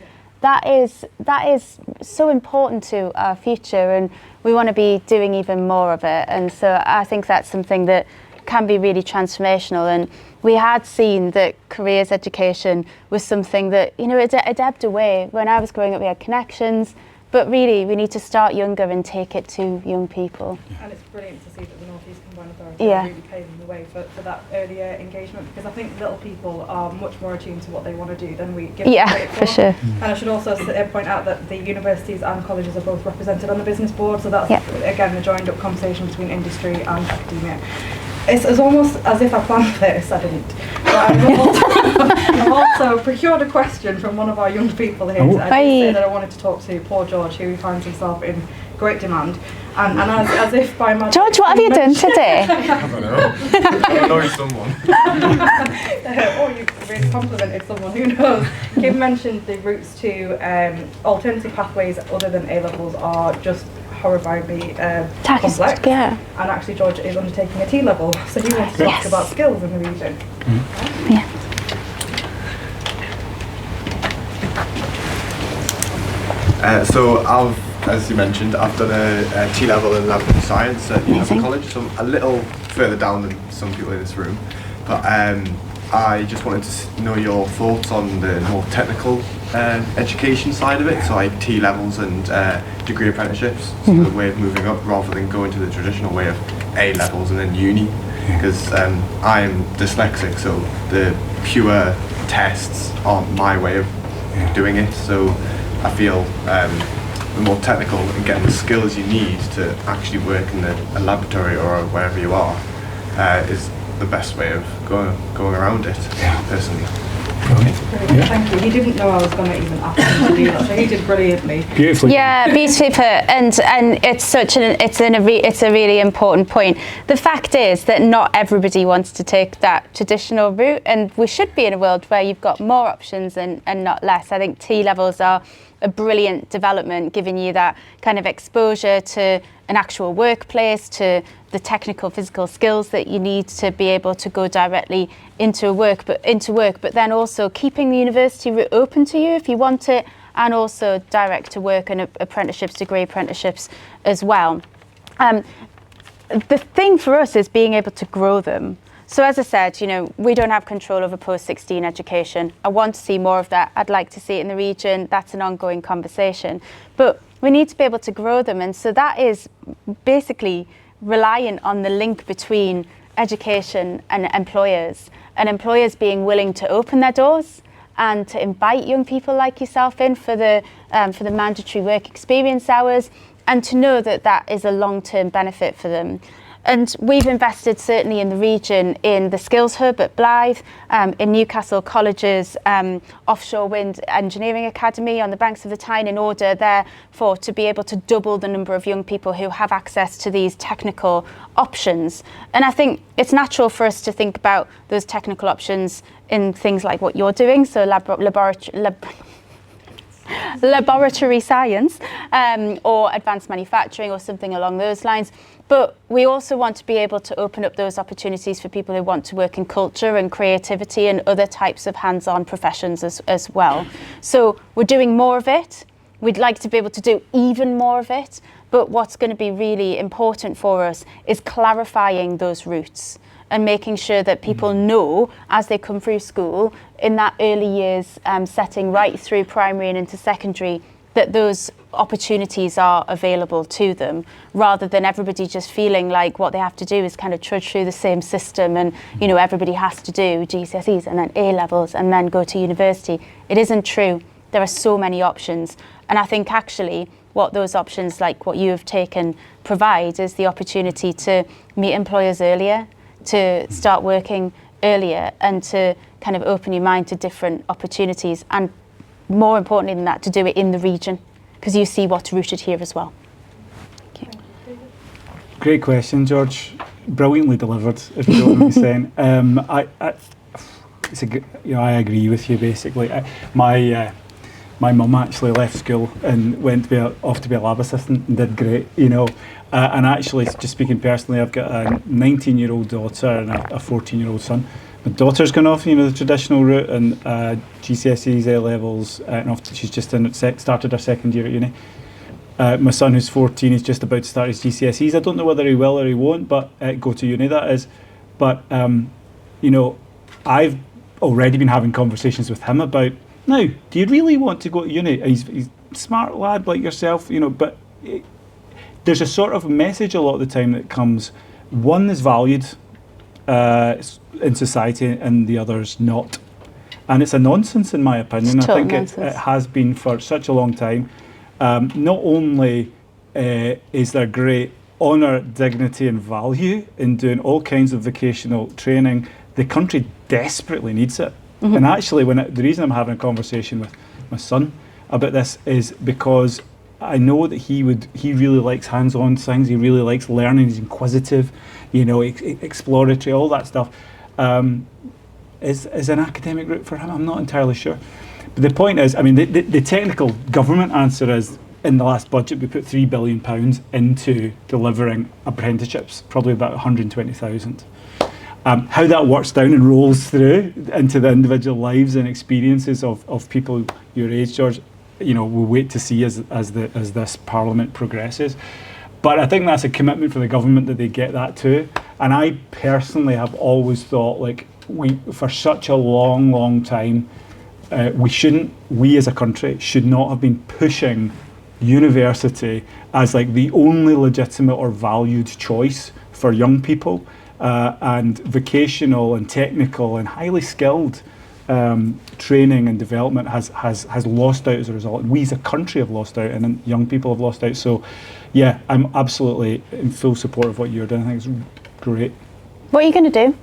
That is so important to our future, and we want to be doing even more of it. And so I think that's something that can be really transformational. And we had seen that careers education was something that, you know, it ebbed away. When I was growing up, we had connections, but really we need to start younger and take it to young people. And it's brilliant to see that the North East Combined Authority are really paving the way for that earlier engagement, because I think little people are much more attuned to what they want to do than we give them credit for. Sure. And I should also point out that the universities and colleges are both represented on the business board, so that's again a joined up conversation between industry and academia. It's almost as if I planned this, I didn't. But I've also procured a question from one of our young people here. I did say that I wanted to talk to poor George, who finds himself in great demand. And as if by magic... George, what have you done today? I don't know. I've annoyed someone. Or you've really complimented someone, who knows. Kim mentioned the routes to alternative pathways other than A-levels are just horrifyingly complex. Yeah. And actually George is undertaking a T-level, so he wants to talk about skills in the region. Yeah. So I've, as you mentioned, I've done a T-level in lab and science at University College, so I'm a little further down than some people in this room. But I just wanted to know your thoughts on the more technical education side of it, so like T-levels and degree apprenticeships, so the way of moving up rather than going to the traditional way of A-levels and then uni. Because I'm dyslexic, so the pure tests aren't my way of doing it. So I feel the more technical and getting the skills you need to actually work in a laboratory or wherever you are is the best way of going around it, personally. Brilliant. Thank you. He didn't know I was going to even ask him to do that, so he did brilliantly. Beautifully. Yeah, beautifully put, and it's a really important point. The fact is that not everybody wants to take that traditional route, and we should be in a world where you've got more options and not less. I think T-levels are a brilliant development, giving you that kind of exposure to an actual workplace, to the technical physical skills that you need to be able to go directly into work, but then also keeping the university route open to you if you want it, and also direct to work and apprenticeships, degree apprenticeships as well. The thing for us is being able to grow them. So as I said, you know, we don't have control over post-16 education. I want to see more of that. I'd like to see it in the region. That's an ongoing conversation. But we need to be able to grow them. And so that is basically reliant on the link between education and employers being willing to open their doors and to invite young people like yourself in for the mandatory work experience hours, and to know that that is a long-term benefit for them. And we've invested certainly in the region in the Skills Hub at Blythe, in Newcastle College's Offshore Wind Engineering Academy on the banks of the Tyne, in order therefore to be able to double the number of young people who have access to these technical options. And I think it's natural for us to think about those technical options in things like what you're doing, so laboratory science or advanced manufacturing or something along those lines. But we also want to be able to open up those opportunities for people who want to work in culture and creativity and other types of hands-on professions as well. So we're doing more of it. We'd like to be able to do even more of it. But what's going to be really important for us is clarifying those routes and making sure that people know as they come through school in that early years setting right through primary and into secondary, that those opportunities are available to them, rather than everybody just feeling like what they have to do is kind of trudge through the same system and, you know, everybody has to do GCSEs and then A levels and then go to university. It isn't true. There are so many options. And I think actually what those options, like what you have taken, provide is the opportunity to meet employers earlier, to start working earlier, and to kind of open your mind to different opportunities, and more importantly than that, to do it in the region, because you see what's rooted here as well. Okay. Great question, George. Brilliantly delivered, if you know what I'm saying. I agree with you basically. My mum actually left school and went off to be a lab assistant and did great, you know. And actually, just speaking personally, I've got a 19-year-old daughter and a 14-year-old son. My daughter's gone off, you know, the traditional route and GCSEs, A levels, and she's just started her second year at uni. My son, who's 14, is just about to start his GCSEs. I don't know whether he will or he won't, but go to uni, that is. But you know, I've already been having conversations with him about, now, do you really want to go to uni? He's a smart lad like yourself, you know, but there's a sort of message a lot of the time that comes, one is valued in society and the other's not. And it's a nonsense in my opinion. I think it has been for such a long time. Not only is there great honour, dignity and value in doing all kinds of vocational training, the country desperately needs it. Mm-hmm. And actually, the reason I'm having a conversation with my son about this is because I know that he really likes hands-on things. He really likes learning. He's inquisitive, you know, exploratory, all that stuff. Is an academic route for him? I'm not entirely sure. But the point is, I mean, the technical government answer is, in the last budget, we put £3 billion into delivering apprenticeships, probably about 120,000. How that works down and rolls through into the individual lives and experiences of people your age, George, you know, we'll wait to see as this Parliament progresses. But I think that's a commitment for the government that they get that too. And I personally have always thought, like, for such a long time, we as a country should not have been pushing university as like the only legitimate or valued choice for young people. And vocational and technical and highly skilled training and development has lost out as a result. And we as a country have lost out, and young people have lost out. So, yeah, I'm absolutely in full support of what you're doing. I think it's great. What are you going to do?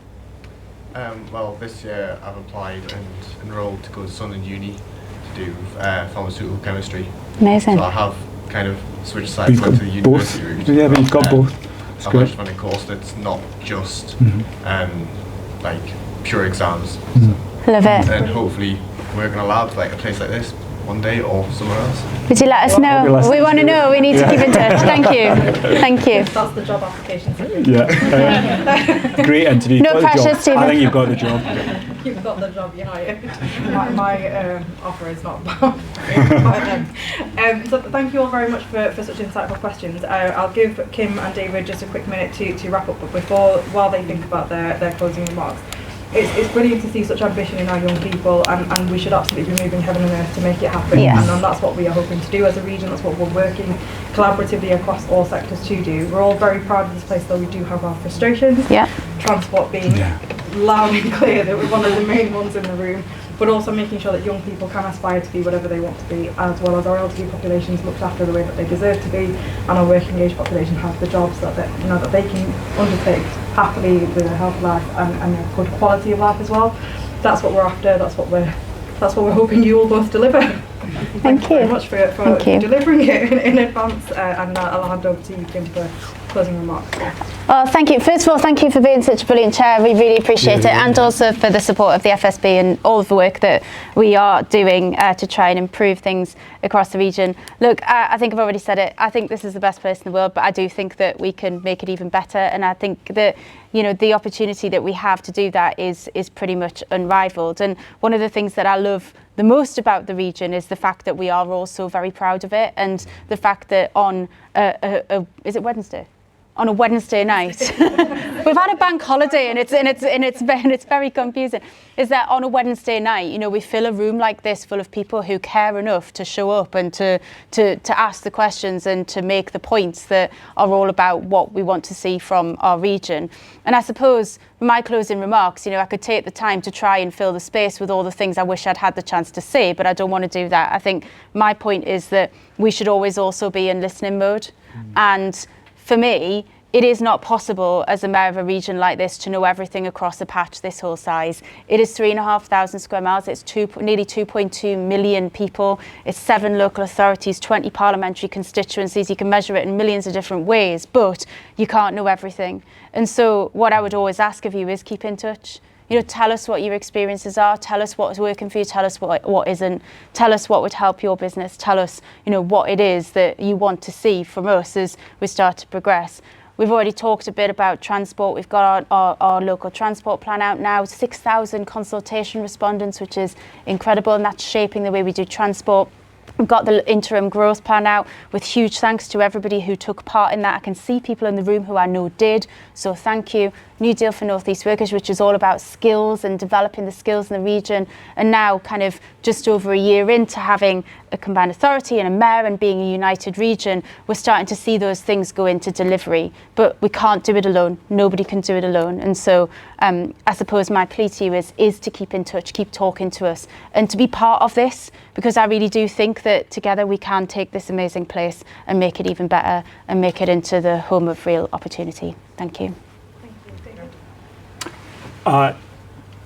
Well, this year I've applied and enrolled to go to Sunderland Uni to do pharmaceutical chemistry. Amazing. So I have kind of switched sides to the university route. Yeah, but you've got both. I've actually found a course that's not just like pure exams. Love it. And hopefully work in a lab, like a place like this, one day or somewhere else. Would you let us know? We want to know. We need to keep in touch. Thank you. Thank you. That's the job application. Yeah. Great interview. No pressure, Stephen. I think you've got the job. You've got the job you hired. My offer is not bad. So thank you all very much for such insightful questions. I'll give Kim and David just a quick minute to wrap up, but while they think about their closing remarks. It's brilliant to see such ambition in our young people, and we should absolutely be moving heaven and earth to make it happen. Yes. And that's what we are hoping to do as a region. That's what we're working collaboratively across all sectors to do. We're all very proud of this place, though we do have our frustrations. Yeah. Transport being loud and clear that we're one of the main ones in the room. but also making sure that young people can aspire to be whatever they want to be, as well as our elderly populations looked after the way that they deserve to be, and our working age population have the jobs that that they can undertake happily with a healthy life and a good quality of life as well. That's what we're after. That's what we're hoping you will both deliver. Thank you very much for delivering it in advance, and I'll hand over to you, Kim, for closing remarks. Well, thank you. First of all, thank you for being such a brilliant chair. We really appreciate it, and also for the support of the FSB and all of the work that we are doing to try and improve things across the region. Look, I think I've already said it. I think this is the best place in the world, but I do think that we can make it even better, and I think that the opportunity that we have to do that is pretty much unrivaled. And one of the things that I love the most about the region is the fact that we are also very proud of it, and the fact that on is it Wednesday? On a Wednesday night, we've had a bank holiday, and it's very confusing. Is that on a Wednesday night, we fill a room like this full of people who care enough to show up and to ask the questions and to make the points that are all about what we want to see from our region. And I suppose my closing remarks, I could take the time to try and fill the space with all the things I wish I'd had the chance to say, but I don't want to do that. I think my point is that we should always also be in listening mode. And for me, it is not possible as a mayor of a region like this to know everything across a patch this whole size. It is 3,500 square miles. It's nearly 2.2 million people. It's 7 local authorities, 20 parliamentary constituencies. You can measure it in millions of different ways, but you can't know everything. And so what I would always ask of you is keep in touch. Tell us what your experiences are. Tell us what is working for you. Tell us what isn't. Tell us what would help your business. Tell us, what it is that you want to see from us as we start to progress. We've already talked a bit about transport. We've got our local transport plan out now, 6,000 consultation respondents, which is incredible, and that's shaping the way we do transport. We've got the interim growth plan out, with huge thanks to everybody who took part in that. I can see people in the room who I know did, so thank you. New Deal for North East Workers, which is all about skills and developing the skills in the region. And now, kind of just over a year into having a combined authority and a mayor and being a united region, we're starting to see those things go into delivery. But we can't do it alone. Nobody can do it alone. And so I suppose my plea to you is to keep in touch, keep talking to us, and to be part of this, because I really do think that together we can take this amazing place and make it even better and make it into the home of real opportunity. Thank you.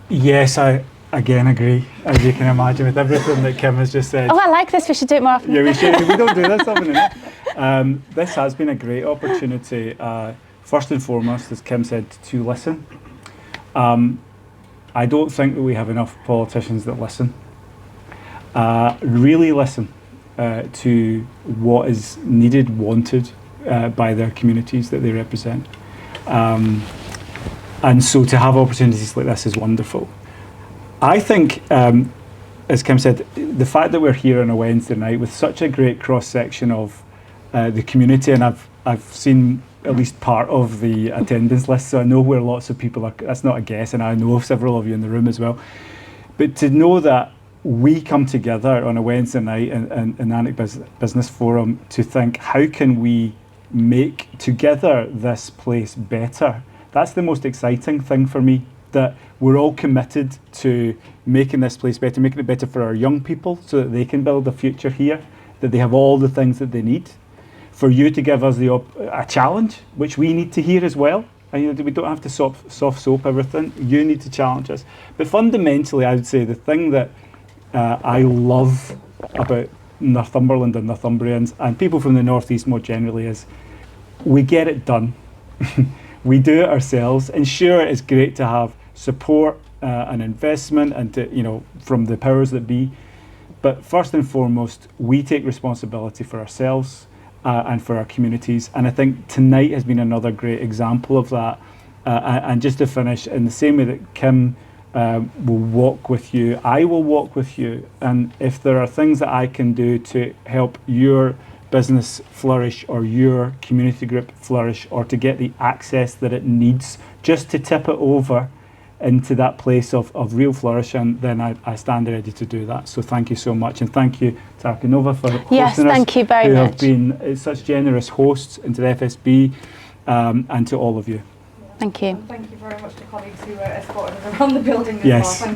Yes, I again agree, as you can imagine, with everything that Kim has just said. Oh, I like this. We should do it more often. Yeah, we should. We don't do this often. This has been a great opportunity, first and foremost, as Kim said, to listen. I don't think that we have enough politicians that listen. Really listen to what is needed, wanted by their communities that they represent. And so to have opportunities like this is wonderful. I think, as Kim said, the fact that we're here on a Wednesday night with such a great cross-section of the community, and I've seen at least part of the attendance list, so I know where lots of people are. That's not a guess, and I know several of you in the room as well. But to know that we come together on a Wednesday night in Alnwick Business Forum to think, how can we make together this place better? That's the most exciting thing for me, that we're all committed to making this place better, making it better for our young people so that they can build a future here, that they have all the things that they need. For you to give us a challenge, which we need to hear as well. And we don't have to soft soap everything. You need to challenge us. But fundamentally, I would say the thing that I love about Northumberland and Northumbrians and people from the North East more generally is we get it done. We do it ourselves, and sure, it's great to have support and investment and from the powers that be. But first and foremost, we take responsibility for ourselves and for our communities. And I think tonight has been another great example of that. And just to finish, in the same way that Kim will walk with you, I will walk with you. And if there are things that I can do to help your business flourish or your community group flourish, or to get the access that it needs just to tip it over into that place of real flourishing, then I stand ready to do that. So thank you so much, and thank you to Arcinova for hosting us. Yes, thank you very much. Who have been such generous hosts, and to the FSB and to all of you. Thank you. And thank you very much to colleagues who escorted us around the building as yes. well. Thank